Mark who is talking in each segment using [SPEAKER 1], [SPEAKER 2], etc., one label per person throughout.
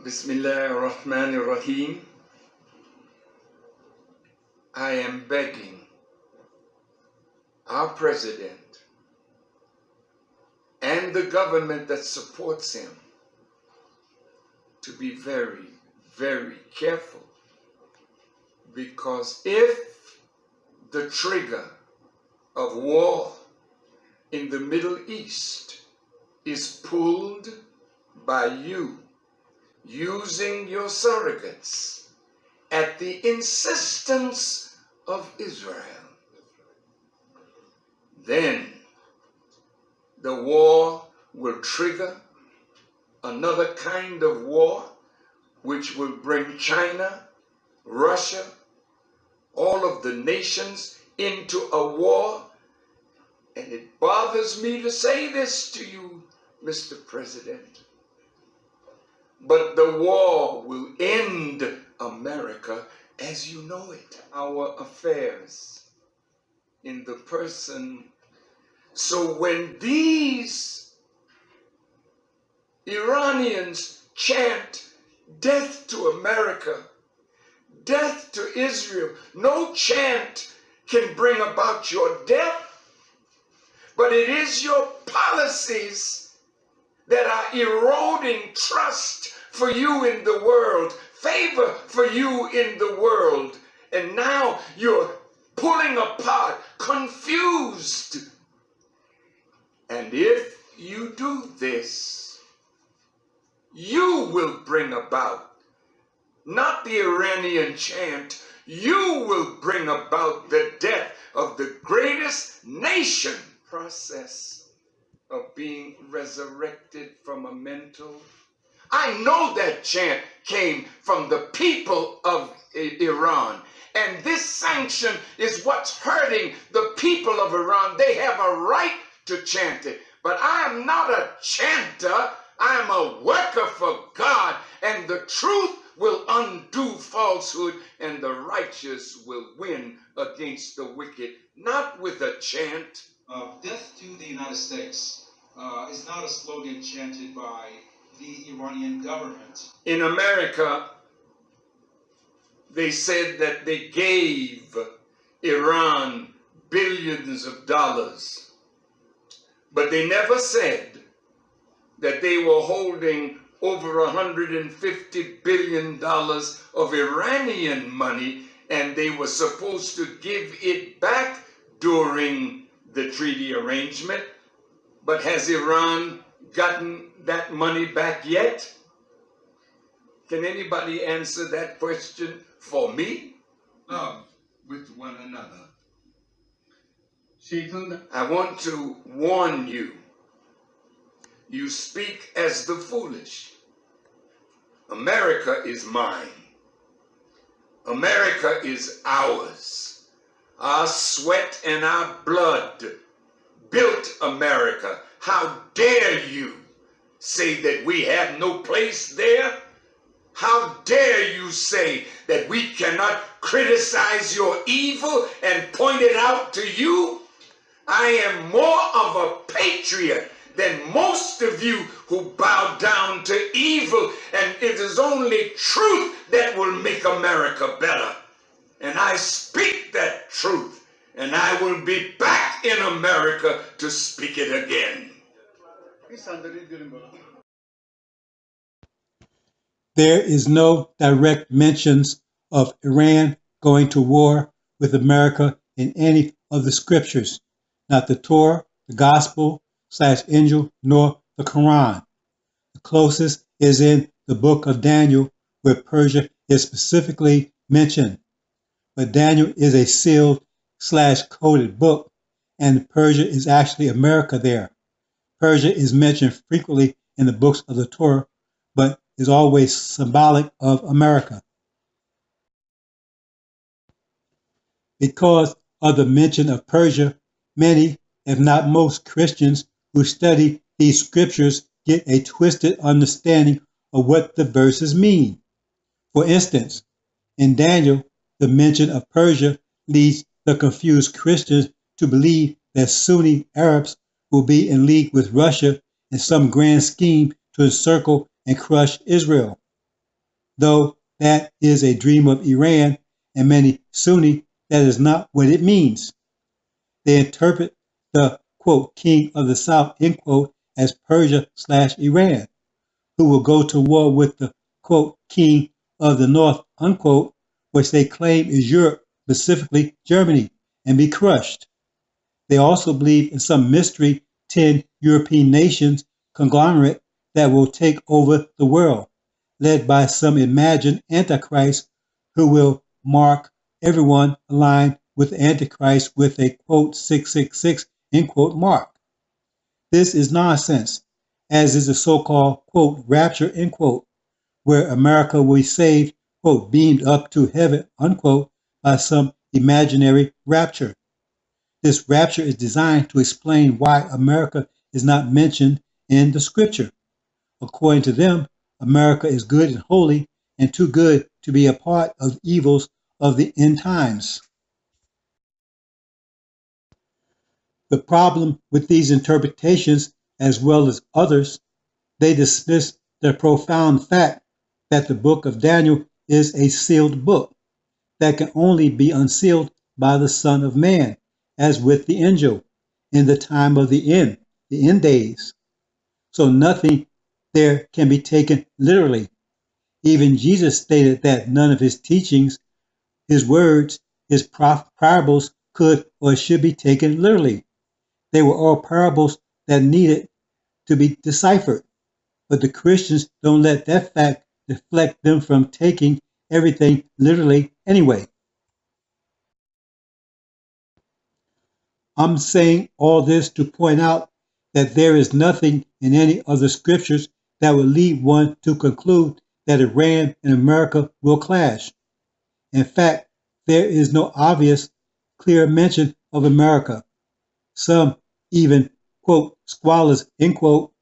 [SPEAKER 1] Bismillahirrahmanirrahim. I am begging our president and the government that supports him to be very, very careful, because if the trigger of war in the Middle East is pulled by you using your surrogates at the insistence of Israel, then the war will trigger another kind of war which will bring China, Russia, all of the nations into a war. And it bothers me to say this to you, Mr. President, but the war will end America as you know it. Our affairs in the person. So when these Iranians chant death to America, death to Israel, no chant can bring about your death, but it is your policies that are eroding trust for you in the world, favor for you in the world. And now you're pulling apart, confused. And if you do this, you will bring about, not the Iranian chant, you will bring about the death of the greatest nation. Process of being resurrected from a mental. I know that chant came from the people of Iran. And this sanction is what's hurting the people of Iran. They have a right to chant it. But I am not a chanter. I am a worker for God. And the truth will undo falsehood, and the righteous will win against the wicked. Not with a chant.
[SPEAKER 2] Death to the United States is not a slogan chanted by the Iranian government.
[SPEAKER 1] In America, they said that they gave Iran billions of dollars, but they never said that they were holding over $150 billion of Iranian money, and they were supposed to give it back during the treaty arrangement. But has Iran gotten that money back yet? Can anybody answer that question for me? Love with one another. I want to warn you. You speak as the foolish. America is mine. America is ours. Our sweat and our blood built America. How dare you say that we have no place there? How dare you say that we cannot criticize your evil and point it out to you? I am more of a patriot than most of you who bow down to evil, and it is only truth that will make America better. And I speak that truth, and I will be back in America to speak it again.
[SPEAKER 3] There is no direct mentions of Iran going to war with America in any of the scriptures, not the Torah, the Gospel / Injil, nor the Quran. The closest is in the book of Daniel, where Persia is specifically mentioned. But Daniel is a sealed / coded book, and Persia is actually America there. Persia is mentioned frequently in the books of the Torah, but is always symbolic of America. Because of the mention of Persia, many, if not most, Christians who study these scriptures get a twisted understanding of what the verses mean. For instance, in Daniel, the mention of Persia leads the confused Christians to believe that Sunni Arabs will be in league with Russia in some grand scheme to encircle and crush Israel. Though that is a dream of Iran and many Sunni, that is not what it means. They interpret the, quote, king of the south, end quote, as Persia/Iran, who will go to war with the, quote, king of the north, unquote, which they claim is Europe, specifically Germany, and be crushed. They also believe in some mystery 10 European nations conglomerate that will take over the world, led by some imagined Antichrist who will mark everyone aligned with Antichrist with a, quote, 666, end quote, mark. This is nonsense, as is the so-called, quote, rapture, end quote, where America will be saved, quote, beamed up to heaven, unquote, by some imaginary rapture. This rapture is designed to explain why America is not mentioned in the scripture. According to them, America is good and holy and too good to be a part of evils of the end times. The problem with these interpretations, as well as others, they dismiss the profound fact that the book of Daniel is a sealed book that can only be unsealed by the Son of Man, as with the angel, in the time of the end days. So nothing there can be taken literally. Even Jesus stated that none of his teachings, his words, his parables could or should be taken literally. They were all parables that needed to be deciphered. But the Christians don't let that fact deflect them from taking everything literally anyway. I'm saying all this to point out that there is nothing in any of the scriptures that would lead one to conclude that Iran and America will clash. In fact, there is no obvious, clear mention of America. Some even, quote, scholars, end quote,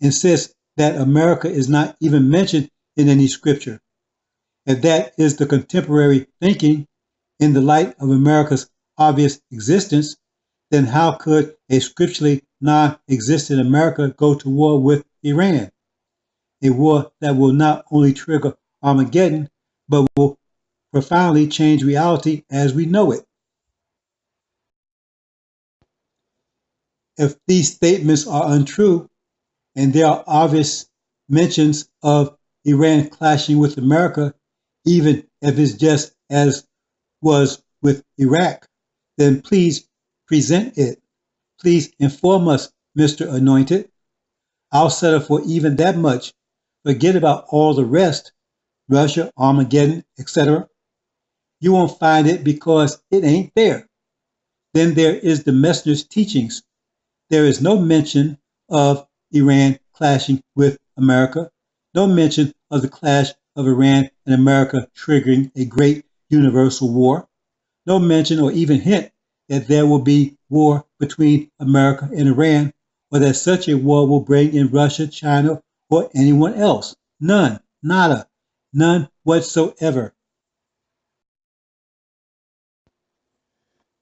[SPEAKER 3] insist that America is not even mentioned in any scripture. If that is the contemporary thinking in the light of America's obvious existence, then how could a scripturally non-existent America go to war with Iran? A war that will not only trigger Armageddon, but will profoundly change reality as we know it. If these statements are untrue, and there are obvious mentions of Iran clashing with America, even if it's just as was with Iraq, then please present it. Please inform us, Mr. Anointed. I'll settle for even that much. Forget about all the rest, Russia, Armageddon, etc. You won't find it because it ain't there. Then there is the messenger's teachings. There is no mention of Iran clashing with America, no mention of the clash of Iran and America triggering a great universal war, no mention or even hint that there will be war between America and Iran, or that such a war will bring in Russia, China, or anyone else. None, nada, none whatsoever.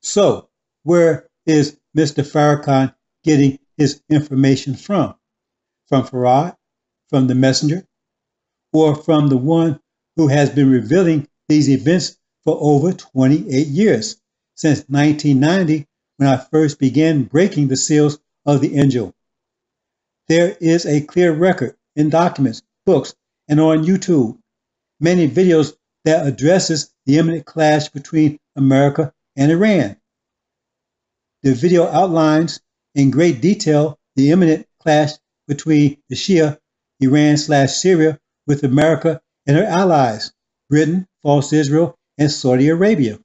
[SPEAKER 3] So, where is Mr. Farrakhan getting his information from? From Farad, from the messenger, or from the one who has been revealing these events for over 28 years, since 1990, when I first began breaking the seals of the angel. There is a clear record in documents, books, and on YouTube, many videos that addresses the imminent clash between America and Iran. The video outlines in great detail the imminent clash between the Shia Iran/Syria with America and her allies, Britain, false Israel, and Saudi Arabia.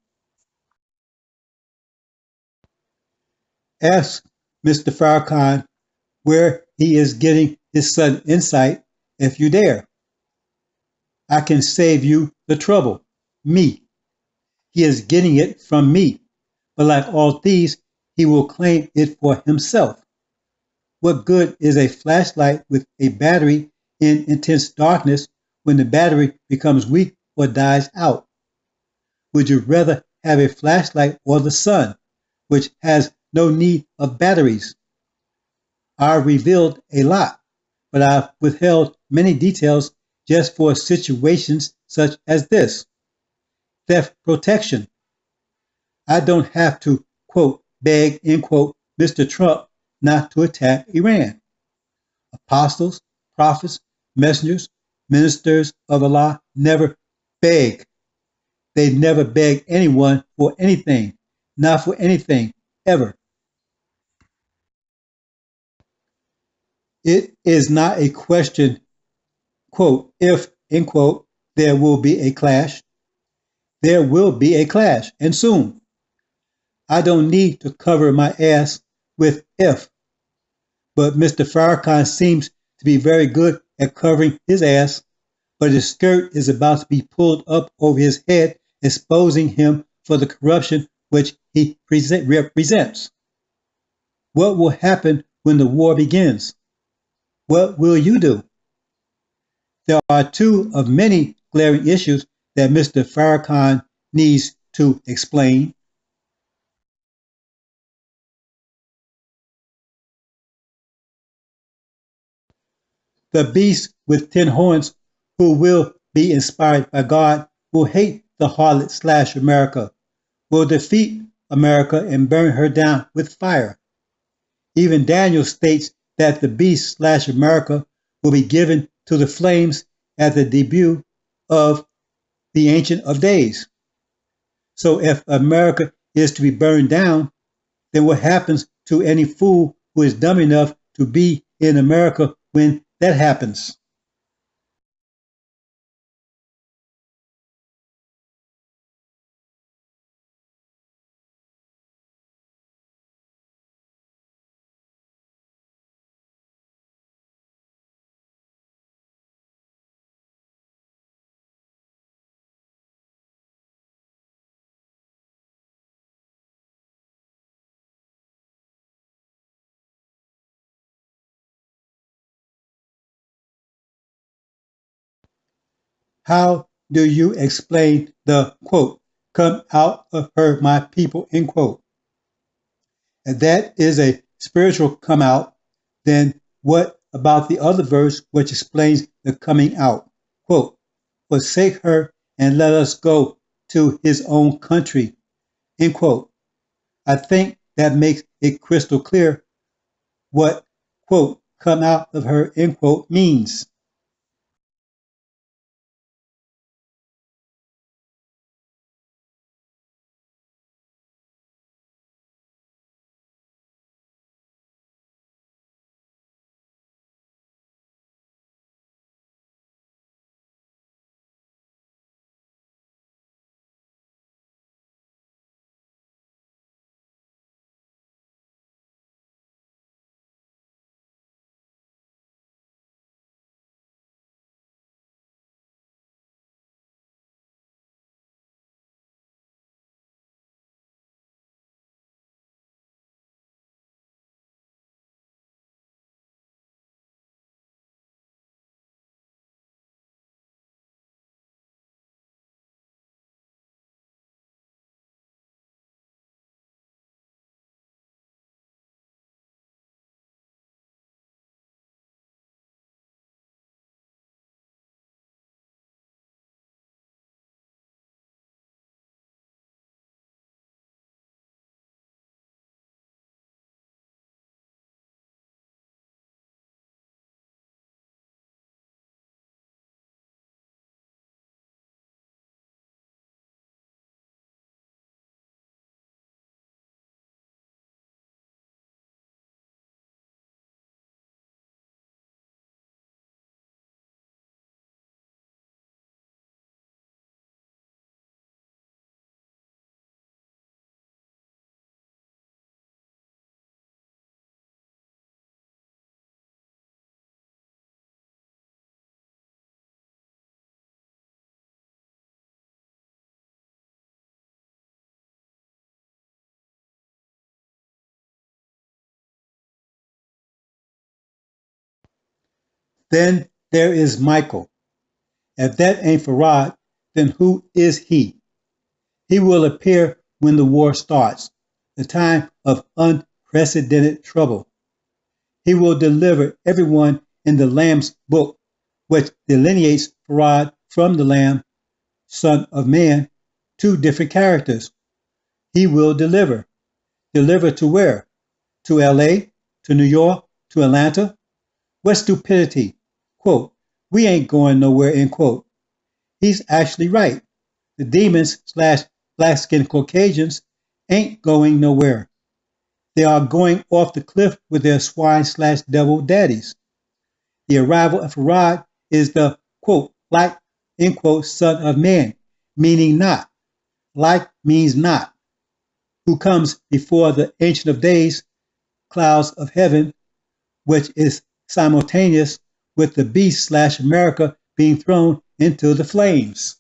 [SPEAKER 3] Ask Mr. Farrakhan where he is getting his sudden insight if you dare. I can save you the trouble. Me. He is getting it from me, but like all thieves, he will claim it for himself. What good is a flashlight with a battery in intense darkness when the battery becomes weak or dies out? Would you rather have a flashlight or the sun, which has no need of batteries? I revealed a lot, but I've withheld many details just for situations such as this. Theft protection. I don't have to, quote, beg, end quote, Mr. Trump not to attack Iran. Apostles, prophets, messengers, ministers of Allah never beg. They never beg anyone for anything, not for anything, ever. It is not a question, quote, if, end quote, there will be a clash. There will be a clash, and soon. I don't need to cover my ass with if, but Mr. Farrakhan seems to be very good at covering his ass, but his skirt is about to be pulled up over his head, exposing him for the corruption which he represents. What will happen when the war begins? What will you do? There are two of many glaring issues that Mr. Farrakhan needs to explain. The beast with 10 horns, who will be inspired by God, will hate the harlot / America, will defeat America and burn her down with fire. Even Daniel states that the beast / America will be given to the flames at the debut of the Ancient of Days. So if America is to be burned down, then what happens to any fool who is dumb enough to be in America when that happens? How do you explain the, quote, come out of her, my people, end quote? If that is a spiritual come out, then what about the other verse which explains the coming out? Quote, forsake her and let us go to his own country, end quote. I think that makes it crystal clear what, quote, come out of her, end quote, means. Then there is Michael. If that ain't Farad, then who is he? He will appear when the war starts, the time of unprecedented trouble. He will deliver everyone in the Lamb's book, which delineates Farad from the Lamb, Son of Man, two different characters. He will deliver. Deliver to where? To LA? To New York? To Atlanta? What stupidity. Quote, we ain't going nowhere, end quote. He's actually right. The demons slash black-skinned Caucasians ain't going nowhere. They are going off the cliff with their swine slash devil daddies. The arrival of Farad is the quote, like, end quote, son of man, meaning not. Like means not. Who comes before the Ancient of Days, clouds of heaven, which is simultaneous with the beast slash America being thrown into the flames.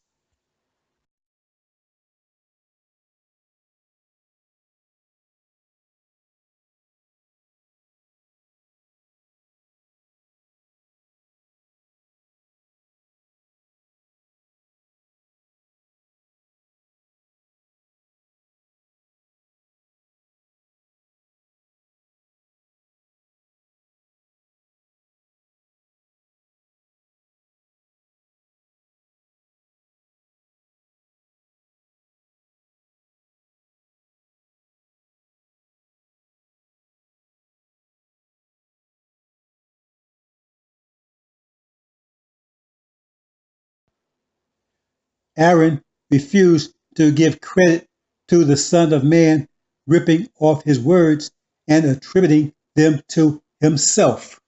[SPEAKER 3] Aaron refused to give credit to the Son of Man, ripping off his words and attributing them to himself.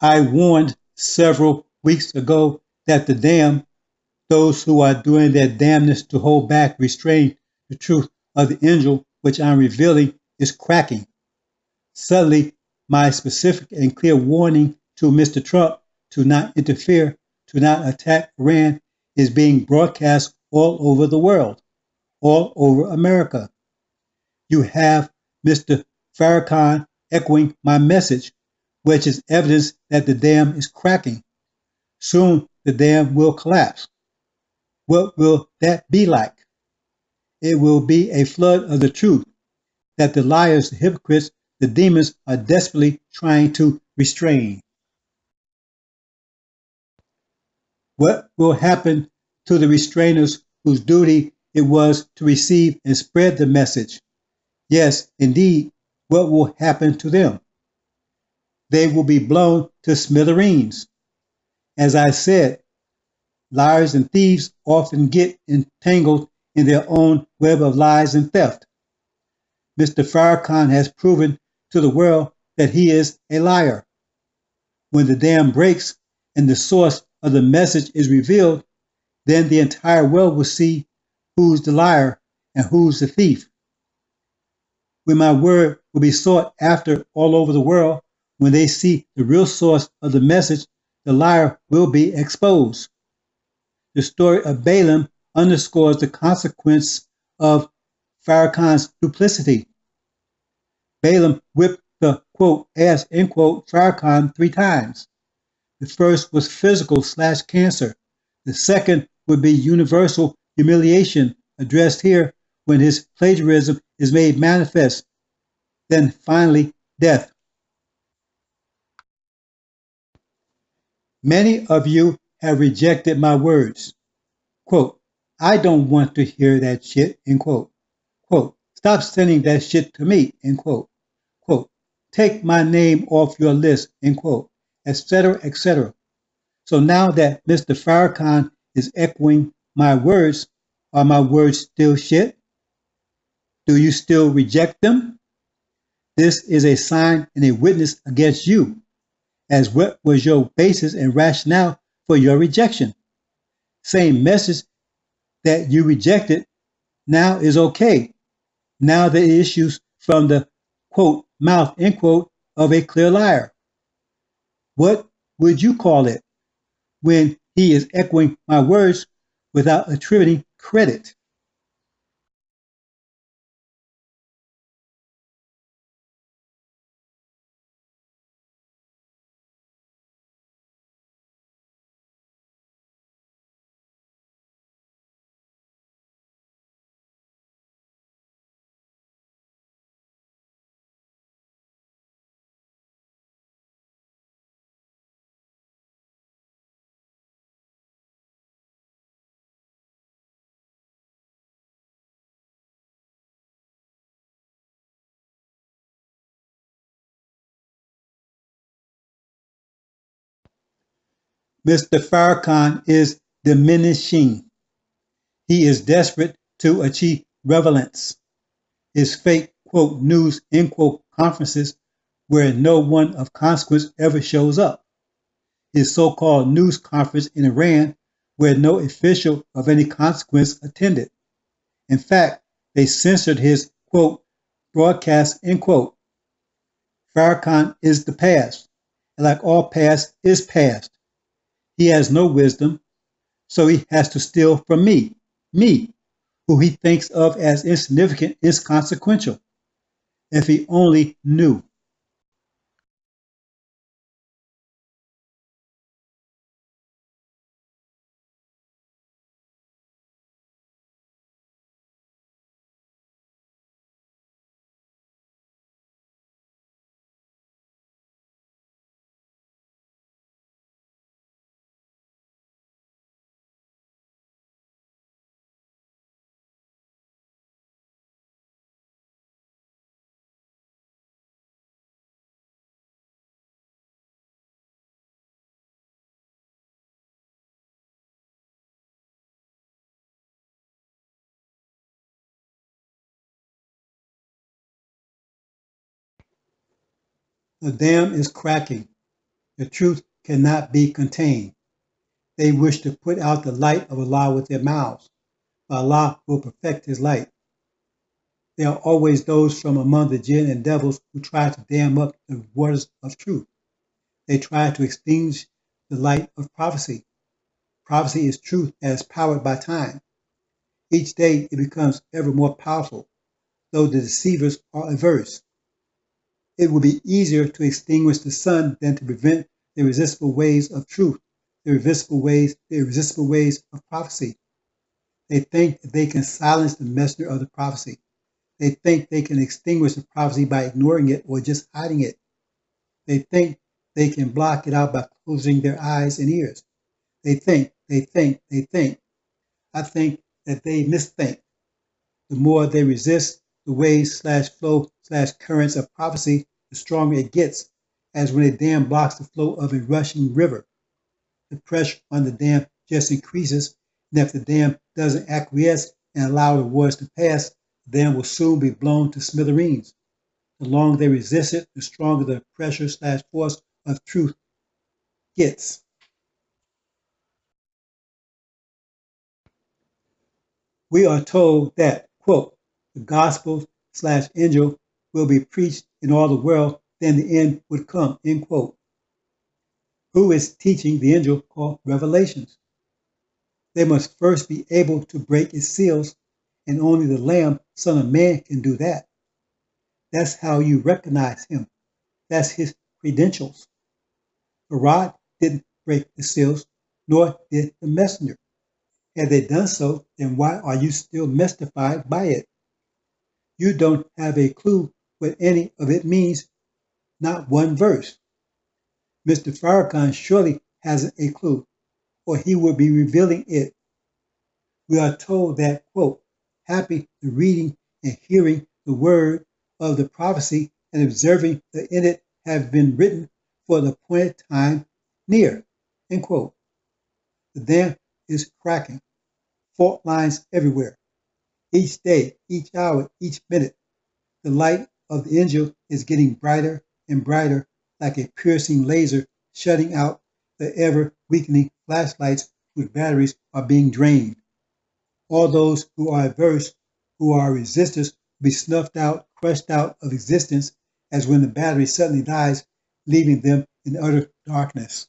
[SPEAKER 3] I warned several weeks ago that the damned, those who are doing their damnness to hold back, restrain the truth of the angel which I'm revealing, is cracking. Suddenly, my specific and clear warning to Mr. Trump to not interfere, to not attack Iran, is being broadcast all over the world, all over America. You have Mr. Farrakhan echoing my message, which is evidence that the dam is cracking. Soon the dam will collapse. What will that be like? It will be a flood of the truth that the liars, the hypocrites, the demons are desperately trying to restrain. What will happen to the restrainers whose duty it was to receive and spread the message? Yes, indeed, what will happen to them? They will be blown to smithereens. As I said, liars and thieves often get entangled in their own web of lies and theft. Mr. Farrakhan has proven to the world that he is a liar. When the dam breaks and the source of the message is revealed, then the entire world will see who's the liar and who's the thief. When my word will be sought after all over the world, when they see the real source of the message, the liar will be exposed. The story of Balaam underscores the consequence of Farrakhan's duplicity. Balaam whipped the quote ass end quote Farrakhan 3 times. The first was physical / cancer. The second would be universal humiliation addressed here when his plagiarism is made manifest. Then finally, death. Many of you have rejected my words. Quote, I don't want to hear that shit, end quote. Quote, stop sending that shit to me, end quote. Quote, take my name off your list, end quote, etc., etc. So now that Mr. Farrakhan is echoing my words, are my words still shit? Do you still reject them? This is a sign and a witness against you, as what was your basis and rationale for your rejection? Same message that you rejected now is okay. Now the issues from the quote mouth end quote of a clear liar. What would you call it when he is echoing my words without attributing credit? Mr. Farrakhan is diminishing. He is desperate to achieve relevance. His fake quote news end quote conferences where no one of consequence ever shows up. His so-called news conference in Iran where no official of any consequence attended. In fact, they censored his quote broadcast end quote. Farrakhan is the past, and like all past is past. He has no wisdom, so he has to steal from me, who he thinks of as insignificant, inconsequential. If he only knew. The dam is cracking. The truth cannot be contained. They wish to put out the light of Allah with their mouths, but Allah will perfect his light. There are always those from among the jinn and devils who try to dam up the waters of truth. They try to extinguish the light of prophecy. Prophecy is truth as powered by time. Each day it becomes ever more powerful, though the deceivers are averse. It would be easier to extinguish the sun than to prevent the irresistible ways of truth, the irresistible ways of prophecy. They think that they can silence the messenger of the prophecy. They think they can extinguish the prophecy by ignoring it or just hiding it. They think they can block it out by closing their eyes and ears. They think. I think that they misthink. The more they resist the waves slash flow slash currents of prophecy, the stronger it gets, as when a dam blocks the flow of a rushing river. The pressure on the dam just increases, and if the dam doesn't acquiesce and allow the waters to pass, the dam will soon be blown to smithereens. The longer they resist it, the stronger the pressure slash force of truth gets. We are told that, quote, the gospel slash angel will be preached in all the world, then the end would come, end quote. Who is teaching the angel called Revelations? They must first be able to break its seals, and only the Lamb, Son of Man, can do that. That's how you recognize him. That's his credentials. Herod didn't break the seals, nor did the messenger. Had they done so, then why are you still mystified by it? You don't have a clue what any of it means, not one verse. Mr. Farrakhan surely hasn't a clue, or he would be revealing it. We are told that, quote, happy the reading and hearing the word of the prophecy and observing that in it have been written for the appointed time near, end quote. The dam is cracking, fault lines everywhere. Each day, each hour, each minute, the light of the angel is getting brighter and brighter like a piercing laser, shutting out the ever weakening flashlights whose batteries are being drained. All those who are averse, who are resistors, will be snuffed out, crushed out of existence, as when the battery suddenly dies, leaving them in utter darkness.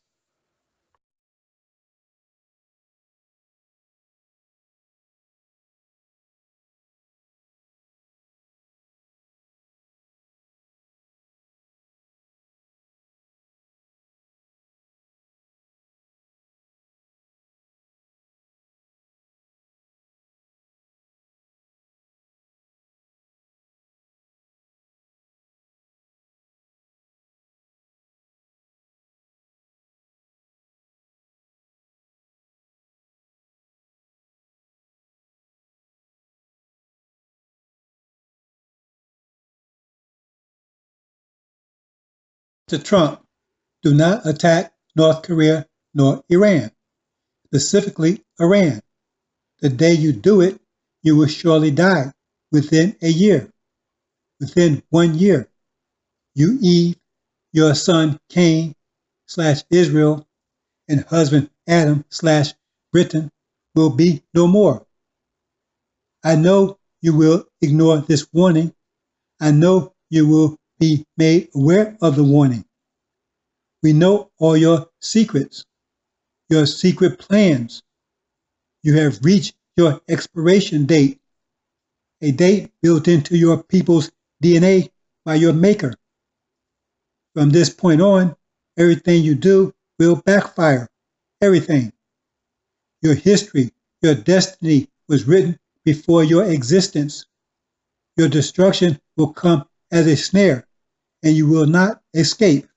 [SPEAKER 3] To Trump, do not attack North Korea nor Iran, specifically Iran. The day you do it, you will surely die within a year. Within 1 year, you, Eve, your son Cain/Israel, and husband Adam/Britain will be no more. I know you will ignore this warning. I know you will be made aware of the warning. We know all your secrets, your secret plans. You have reached your expiration date, a date built into your people's DNA by your maker. From this point on, everything you do will backfire. Everything. Your history, your destiny was written before your existence. Your destruction will come as a snare, and you will not escape.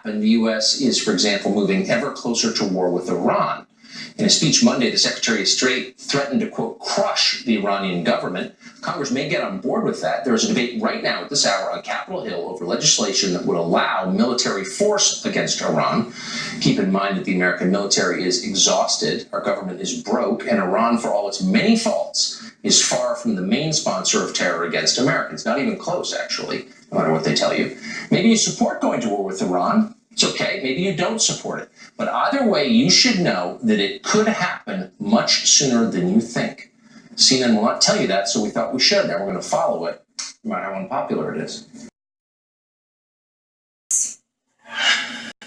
[SPEAKER 4] And the U.S. is, for example, moving ever closer to war with Iran. In a speech Monday, the Secretary of State threatened to, quote, crush the Iranian government. Congress may get on board with that. There is a debate right now at this hour on Capitol Hill over legislation that would allow military force against Iran. Keep in mind that the American military is exhausted, our government is broke, and Iran, for all its many faults, is far from the main sponsor of terror against Americans. Not even close, actually, no matter what they tell you. Maybe you support going to war with Iran. It's okay. Maybe you don't support it. But either way, you should know that it could happen much sooner than you think. CNN will not tell you that, so we thought we should. Now we're going to follow it, no matter how unpopular it is.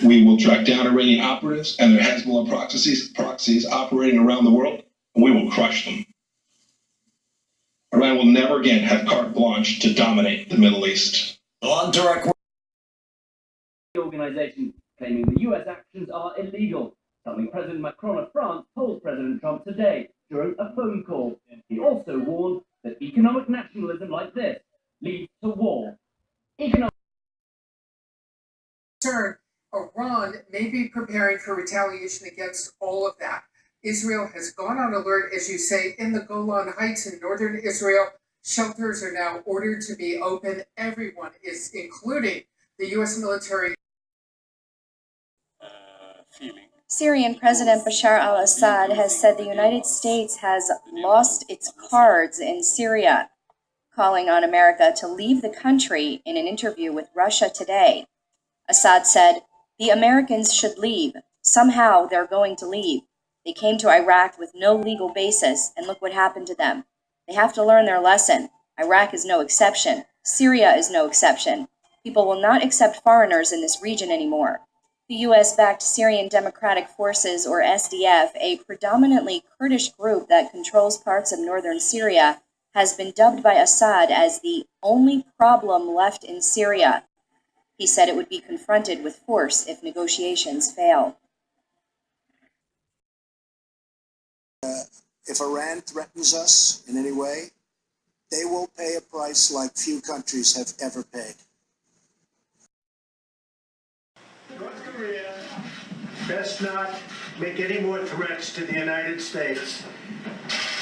[SPEAKER 5] We will track down Iranian operatives and their Hezbollah proxies operating around the world, and we will crush them. Iran will never again have carte blanche to dominate the Middle East.
[SPEAKER 6] On direct.
[SPEAKER 7] The organization claiming the US actions are illegal, something President Macron of France told President Trump today during a phone call. He also warned that economic nationalism like this leads to war.
[SPEAKER 8] Iran may be preparing for retaliation against all of that. Israel has gone on alert, as you say, in the Golan Heights in northern Israel. Shelters are now ordered to be open. Everyone is, including the U.S. military.
[SPEAKER 9] Syrian President Bashar al-Assad has said the United States has lost its cards in Syria, calling on America to leave the country in an interview with Russia today. Assad said, "The Americans should leave. Somehow they're going to leave. They came to Iraq with no legal basis, and look what happened to them. They have to learn their lesson. Iraq is no exception. Syria is no exception. People will not accept foreigners in this region anymore." The U.S.-backed Syrian Democratic Forces, or SDF, a predominantly Kurdish group that controls parts of northern Syria, has been dubbed by Assad as the only problem left in Syria. He said it would be confronted with force if negotiations fail.
[SPEAKER 6] If Iran threatens us in any way, they will pay a price like few countries have ever paid.
[SPEAKER 10] North Korea best not make any more threats to the United States.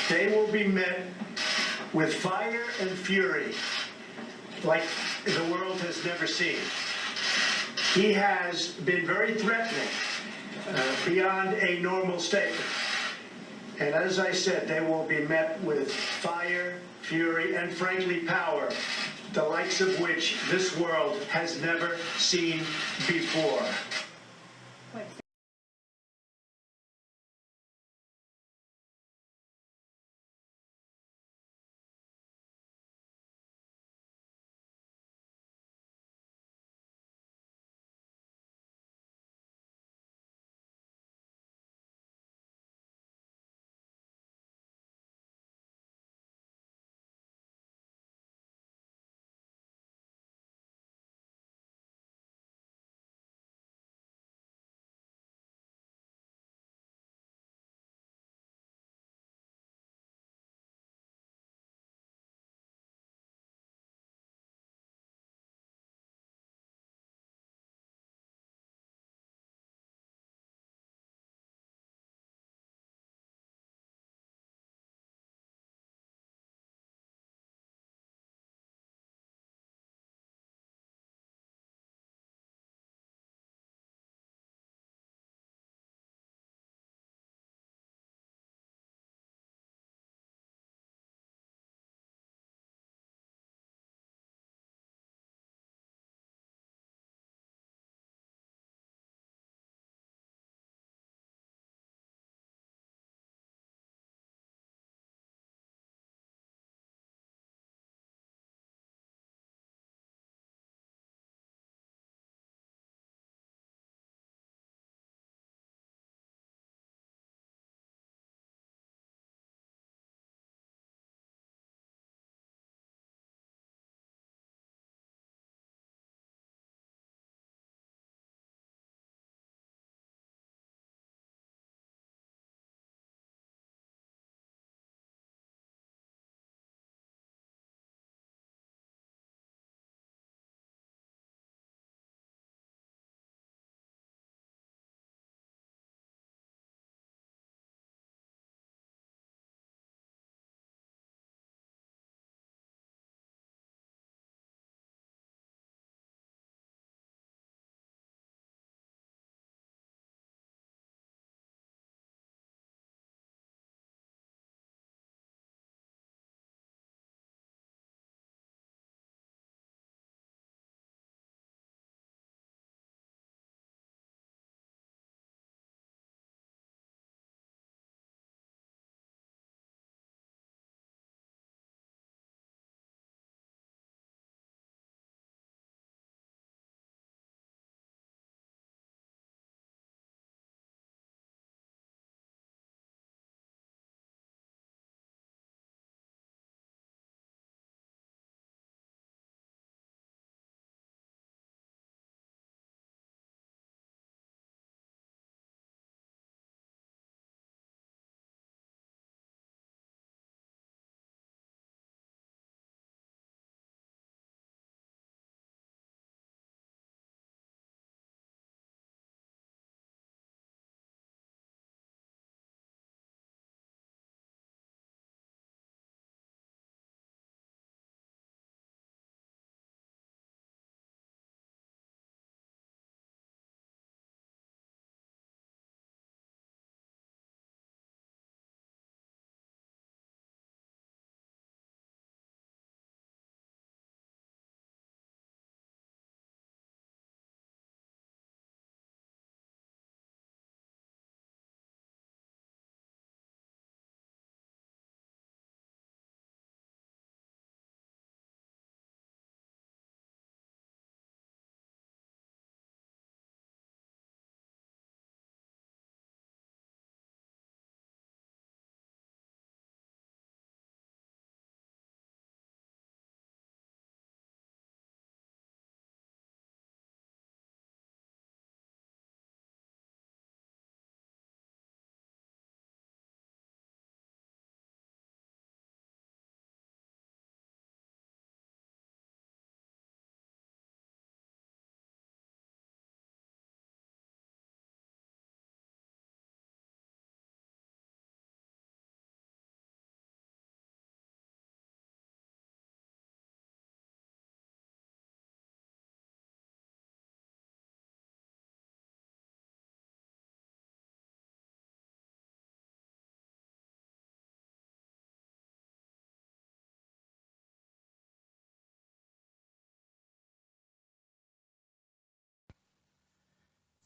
[SPEAKER 10] They will be met with fire and fury like the world has never seen. He has been very threatening beyond a normal statement. And as I said, they will be met with fire, fury, and frankly power, the likes of which this world has never seen before.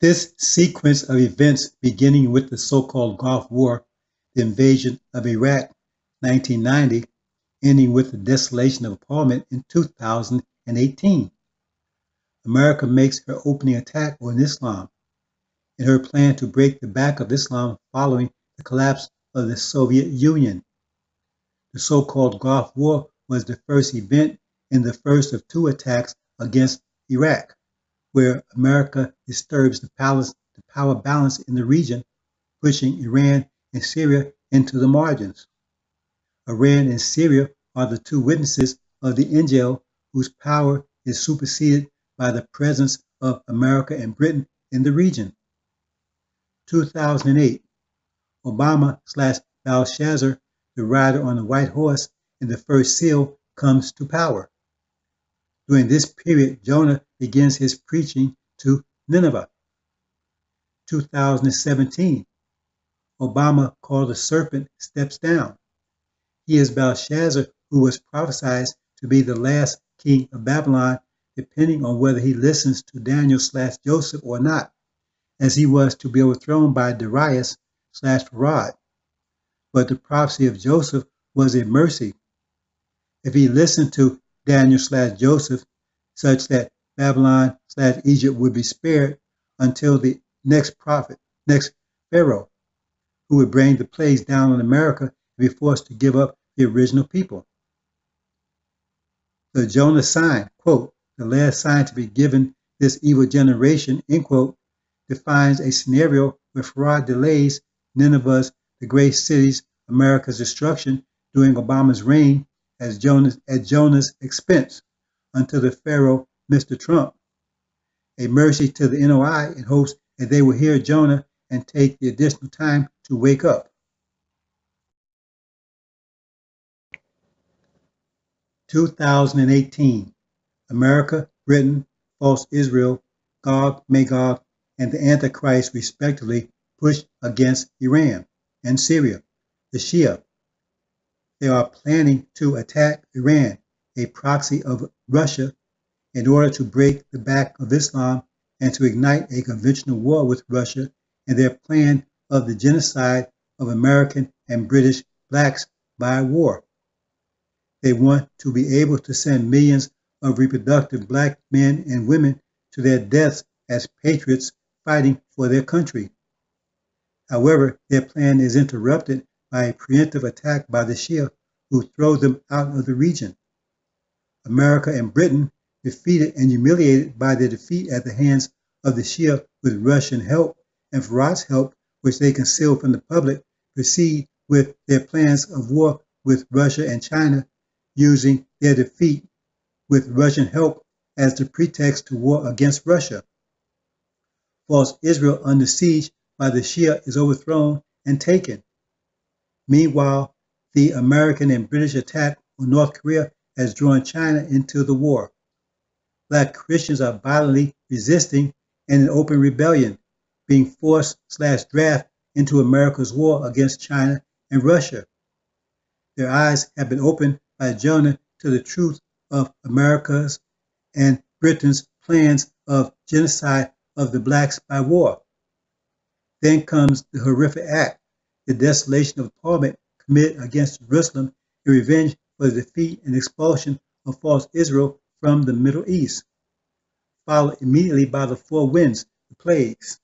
[SPEAKER 3] This sequence of events, beginning with the so-called Gulf War, the invasion of Iraq, 1990, ending with the desolation of Parliament in 2018. America makes her opening attack on Islam in her plan to break the back of Islam following the collapse of the Soviet Union. The so-called Gulf War was the first event in the first of two attacks against Iraq, where America disturbs the power balance in the region, pushing Iran and Syria into the margins. Iran and Syria are the two witnesses of the AL-INJIL, whose power is superseded by the presence of America and Britain in the region. 2008, Obama/Belshazzar, the rider on the white horse in the first seal, comes to power. During this period, Jonah begins his preaching to Nineveh. 2017, Obama, called a serpent, steps down. He is Belshazzar, who was prophesied to be the last king of Babylon, depending on whether he listens to Daniel/Joseph or not, as he was to be overthrown by Darius/Herod. But the prophecy of Joseph was a mercy. If he listened to Daniel/Joseph, such that Babylon/Egypt would be spared until the next Pharaoh, who would bring the plagues down on America and be forced to give up the original people. The Jonah sign, quote, the last sign to be given this evil generation, end quote, defines a scenario where Herod delays Nineveh's, the great city's, America's destruction during Obama's reign at Jonah's expense until the Pharaoh, Mr. Trump. A mercy to the NOI in hopes that they will hear Jonah and take the additional time to wake up. 2018, America, Britain, false Israel, Gog, Magog, and the Antichrist respectively push against Iran and Syria, the Shia. They are planning to attack Iran, a proxy of Russia, in order to break the back of Islam and to ignite a conventional war with Russia and their plan of the genocide of American and British blacks by war. They want to be able to send millions of reproductive black men and women to their deaths as patriots fighting for their country. However, their plan is interrupted by a preemptive attack by the Shia, who throw them out of the region. America and Britain, defeated and humiliated by their defeat at the hands of the Shia with Russian help and Farad's help, which they conceal from the public, proceed with their plans of war with Russia and China, using their defeat with Russian help as the pretext to war against Russia. False Israel, under siege by the Shia, is overthrown and taken. Meanwhile, the American and British attack on North Korea has drawn China into the war. Black Christians are violently resisting and in open rebellion, being forced/drafted into America's war against China and Russia. Their eyes have been opened by Jonah to the truth of America's and Britain's plans of genocide of the blacks by war. Then comes the horrific act, the desolation of Parliament committed against Jerusalem in revenge for the defeat and expulsion of false Israel from the Middle East, followed immediately by the four winds, the plagues.